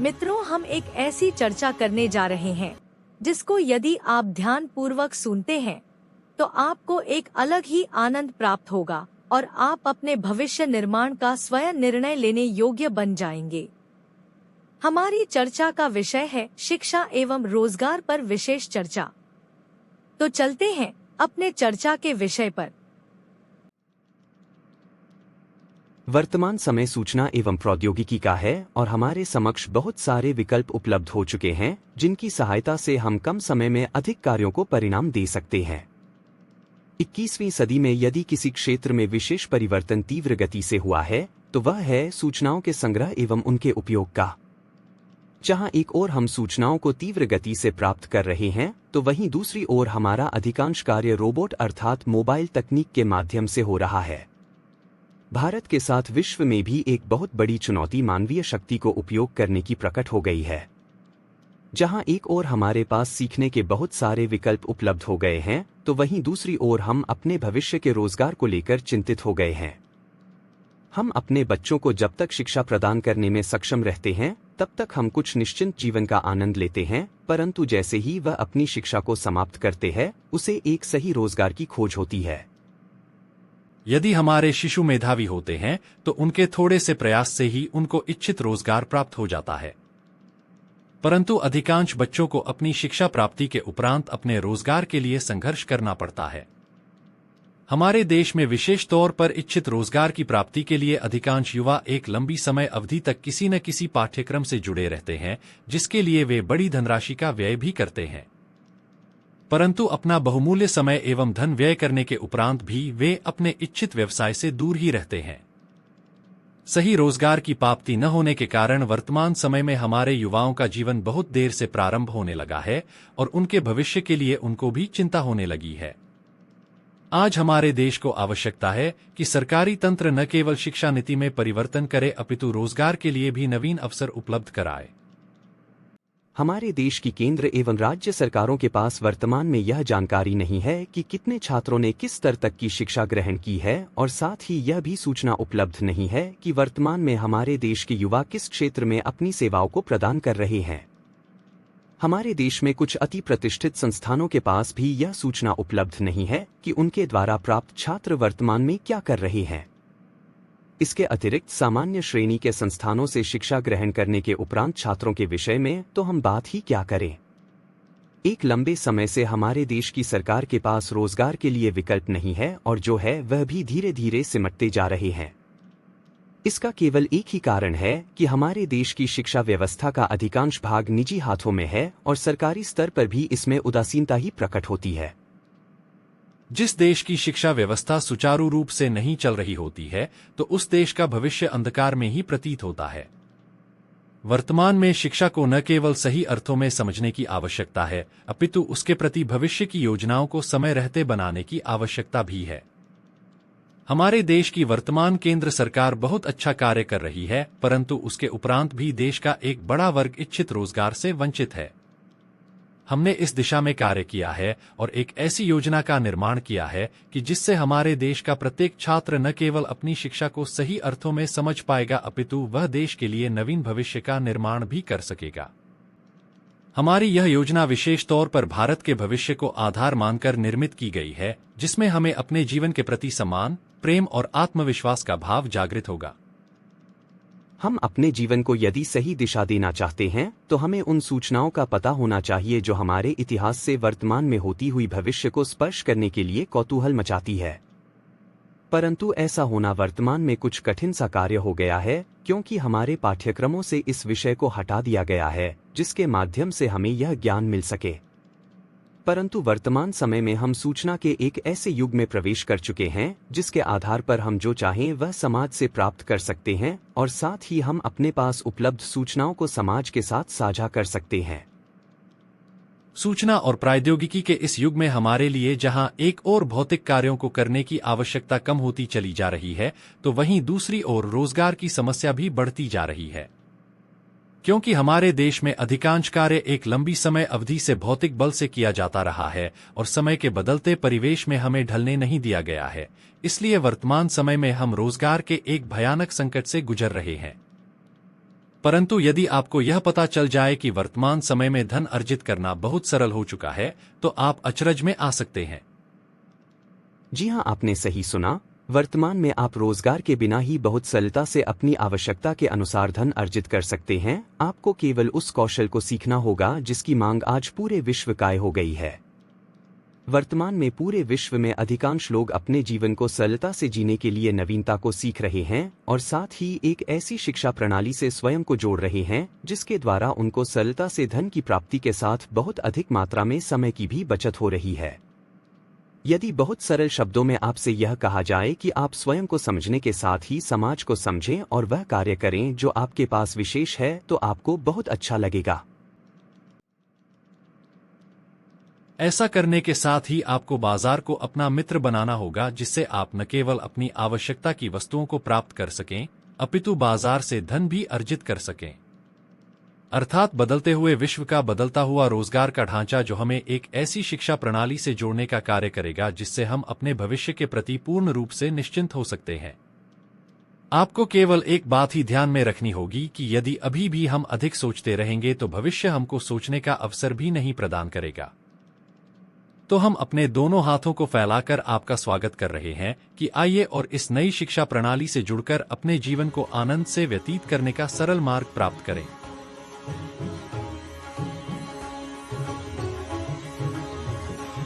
मित्रों, हम एक ऐसी चर्चा करने जा रहे हैं जिसको यदि आप ध्यान पूर्वक सुनते हैं तो आपको एक अलग ही आनंद प्राप्त होगा और आप अपने भविष्य निर्माण का स्वयं निर्णय लेने योग्य बन जाएंगे। हमारी चर्चा का विषय है शिक्षा एवं रोजगार पर विशेष चर्चा। तो चलते हैं अपने चर्चा के विषय पर। वर्तमान समय सूचना एवं प्रौद्योगिकी का है और हमारे समक्ष बहुत सारे विकल्प उपलब्ध हो चुके हैं जिनकी सहायता से हम कम समय में अधिक कार्यों को परिणाम दे सकते हैं। 21वीं सदी में यदि किसी क्षेत्र में विशेष परिवर्तन तीव्र गति से हुआ है तो वह है सूचनाओं के संग्रह एवं उनके उपयोग का। जहां एक ओर हम सूचनाओं को तीव्र गति से प्राप्त कर रहे हैं तो वहीं दूसरी ओर हमारा अधिकांश कार्य रोबोट अर्थात मोबाइल तकनीक के माध्यम से हो रहा है। भारत के साथ विश्व में भी एक बहुत बड़ी चुनौती मानवीय शक्ति को उपयोग करने की प्रकट हो गई है। जहां एक ओर हमारे पास सीखने के बहुत सारे विकल्प उपलब्ध हो गए हैं तो वहीं दूसरी ओर हम अपने भविष्य के रोजगार को लेकर चिंतित हो गए हैं। हम अपने बच्चों को जब तक शिक्षा प्रदान करने में सक्षम रहते हैं तब तक हम कुछ निश्चिंत जीवन का आनंद लेते हैं, परंतु जैसे ही वह अपनी शिक्षा को समाप्त करते हैं उसे एक सही रोजगार की खोज होती है। यदि हमारे शिशु मेधावी होते हैं तो उनके थोड़े से प्रयास से ही उनको इच्छित रोजगार प्राप्त हो जाता है, परंतु अधिकांश बच्चों को अपनी शिक्षा प्राप्ति के उपरांत अपने रोजगार के लिए संघर्ष करना पड़ता है। हमारे देश में विशेष तौर पर इच्छित रोजगार की प्राप्ति के लिए अधिकांश युवा एक लंबी समय अवधि तक किसी न किसी पाठ्यक्रम से जुड़े रहते हैं, जिसके लिए वे बड़ी धनराशि का व्यय भी करते हैं, परंतु अपना बहुमूल्य समय एवं धन व्यय करने के उपरांत भी वे अपने इच्छित व्यवसाय से दूर ही रहते हैं। सही रोजगार की प्राप्ति न होने के कारण वर्तमान समय में हमारे युवाओं का जीवन बहुत देर से प्रारंभ होने लगा है और उनके भविष्य के लिए उनको भी चिंता होने लगी है। आज हमारे देश को आवश्यकता है कि सरकारी तंत्र न केवल शिक्षा नीति में परिवर्तन करे अपितु रोजगार के लिए भी नवीन अवसर उपलब्ध कराए। हमारे देश की केंद्र एवं राज्य सरकारों के पास वर्तमान में यह जानकारी नहीं है कि कितने छात्रों ने किस स्तर तक की शिक्षा ग्रहण की है और साथ ही यह भी सूचना उपलब्ध नहीं है कि वर्तमान में हमारे देश के युवा किस क्षेत्र में अपनी सेवाओं को प्रदान कर रहे हैं। हमारे देश में कुछ अति प्रतिष्ठित संस्थानों के पास भी यह सूचना उपलब्ध नहीं है कि उनके द्वारा प्राप्त छात्र वर्तमान में क्या कर रहे हैं। इसके अतिरिक्त सामान्य श्रेणी के संस्थानों से शिक्षा ग्रहण करने के उपरांत छात्रों के विषय में तो हम बात ही क्या करें। एक लंबे समय से हमारे देश की सरकार के पास रोजगार के लिए विकल्प नहीं है और जो है वह भी धीरे धीरे सिमटते जा रहे हैं। इसका केवल एक ही कारण है कि हमारे देश की शिक्षा व्यवस्था का अधिकांश भाग निजी हाथों में है और सरकारी स्तर पर भी इसमें उदासीनता ही प्रकट होती है। जिस देश की शिक्षा व्यवस्था सुचारू रूप से नहीं चल रही होती है तो उस देश का भविष्य अंधकार में ही प्रतीत होता है। वर्तमान में शिक्षा को न केवल सही अर्थों में समझने की आवश्यकता है अपितु उसके प्रति भविष्य की योजनाओं को समय रहते बनाने की आवश्यकता भी है। हमारे देश की वर्तमान केंद्र सरकार बहुत अच्छा कार्य कर रही है, परंतु उसके उपरांत भी देश का एक बड़ा वर्ग इच्छित रोजगार से वंचित है। हमने इस दिशा में कार्य किया है और एक ऐसी योजना का निर्माण किया है कि जिससे हमारे देश का प्रत्येक छात्र न केवल अपनी शिक्षा को सही अर्थों में समझ पाएगा अपितु वह देश के लिए नवीन भविष्य का निर्माण भी कर सकेगा। हमारी यह योजना विशेष तौर पर भारत के भविष्य को आधार मानकर निर्मित की गई है, जिसमें हमें अपने जीवन के प्रति सम्मान, प्रेम और आत्मविश्वास का भाव जागृत होगा। हम अपने जीवन को यदि सही दिशा देना चाहते हैं तो हमें उन सूचनाओं का पता होना चाहिए जो हमारे इतिहास से वर्तमान में होती हुई भविष्य को स्पर्श करने के लिए कौतूहल मचाती है। परंतु ऐसा होना वर्तमान में कुछ कठिन सा कार्य हो गया है क्योंकि हमारे पाठ्यक्रमों से इस विषय को हटा दिया गया है जिसके माध्यम से हमें यह ज्ञान मिल सके। परंतु वर्तमान समय में हम सूचना के एक ऐसे युग में प्रवेश कर चुके हैं जिसके आधार पर हम जो चाहें वह समाज से प्राप्त कर सकते हैं और साथ ही हम अपने पास उपलब्ध सूचनाओं को समाज के साथ साझा कर सकते हैं। सूचना और प्रौद्योगिकी के इस युग में हमारे लिए जहां एक ओर भौतिक कार्यों को करने की आवश्यकता कम होती चली जा रही है तो वहीं दूसरी ओर रोजगार की समस्या भी बढ़ती जा रही है, क्योंकि हमारे देश में अधिकांश कार्य एक लंबी समय अवधि से भौतिक बल से किया जाता रहा है और समय के बदलते परिवेश में हमें ढलने नहीं दिया गया है। इसलिए वर्तमान समय में हम रोजगार के एक भयानक संकट से गुजर रहे हैं। परंतु यदि आपको यह पता चल जाए कि वर्तमान समय में धन अर्जित करना बहुत सरल हो चुका है, तो आप अचरज में आ सकते हैं। जी हाँ, आपने सही सुना। वर्तमान में आप रोजगार के बिना ही बहुत सरलता से अपनी आवश्यकता के अनुसार धन अर्जित कर सकते हैं। आपको केवल उस कौशल को सीखना होगा जिसकी मांग आज पूरे विश्व काय हो गई है। वर्तमान में पूरे विश्व में अधिकांश लोग अपने जीवन को सरलता से जीने के लिए नवीनता को सीख रहे हैं और साथ ही एक ऐसी शिक्षा प्रणाली से स्वयं को जोड़ रहे हैं जिसके द्वारा उनको सरलता से धन की प्राप्ति के साथ बहुत अधिक मात्रा में समय की भी बचत हो रही है। यदि बहुत सरल शब्दों में आपसे यह कहा जाए कि आप स्वयं को समझने के साथ ही समाज को समझें और वह कार्य करें जो आपके पास विशेष है, तो आपको बहुत अच्छा लगेगा। ऐसा करने के साथ ही आपको बाजार को अपना मित्र बनाना होगा, जिससे आप न केवल अपनी आवश्यकता की वस्तुओं को प्राप्त कर सकें, अपितु बाजार से धन भी अर्जित कर सकें। अर्थात बदलते हुए विश्व का बदलता हुआ रोजगार का ढांचा जो हमें एक ऐसी शिक्षा प्रणाली से जोड़ने का कार्य करेगा जिससे हम अपने भविष्य के प्रति पूर्ण रूप से निश्चिंत हो सकते हैं। आपको केवल एक बात ही ध्यान में रखनी होगी कि यदि अभी भी हम अधिक सोचते रहेंगे तो भविष्य हमको सोचने का अवसर भी नहीं प्रदान करेगा। तो हम अपने दोनों हाथों को फैलाकर आपका स्वागत कर रहे हैं कि आइए और इस नई शिक्षा प्रणाली से जुड़कर अपने जीवन को आनंद से व्यतीत करने का सरल मार्ग प्राप्त करें।